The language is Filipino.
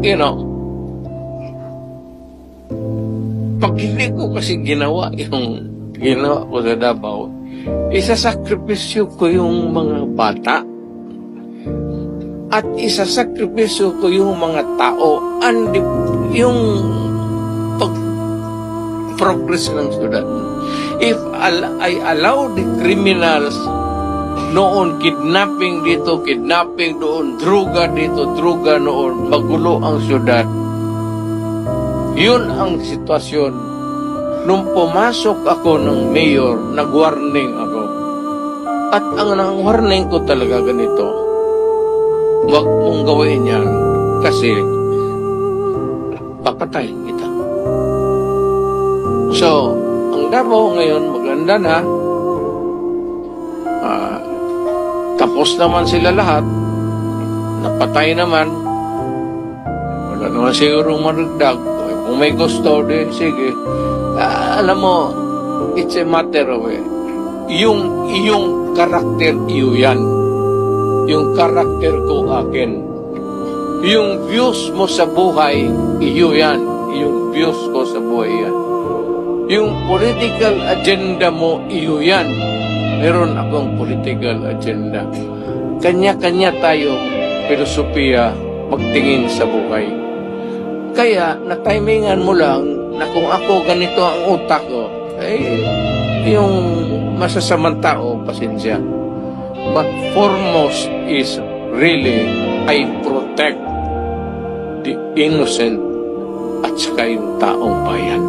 you know, pag hindi ko kasi ginawa yung ginawa ko sa Davao, isasakripisyo ko yung mga bata at isasakripisyo ko yung mga tao and yung pag-progress ng syudad. If I allow the criminals noon, kidnapping dito, kidnapping doon, druga dito, druga noon, magulo ang syudad. Yun ang sitwasyon. Nung pumasok ako ng mayor, nag-warning ako. At ang warning ko talaga ganito, huwag mong gawin yan kasi papatayin kita. So, ang Davao ngayon, maganda na. Tapos naman sila lahat. Napatay naman. Wala naman siguro maragdag. Kung may gusto, sige. Alam mo, it's a matter of yung karakter, iyo yan. Yung karakter ko akin. Yung views mo sa buhay, iyo yan. Yung views ko sa buhay yan. Yung political agenda mo, iyo yan. Meron akong political agenda. Kanya-kanya tayo filosofiya pagtingin sa buhay. Kaya, na-timingan mo lang na kung ako ganito ang utak ko, yung masasamang tao, pasensya. But foremost is really, I protect the innocent at saka yung taong bayan.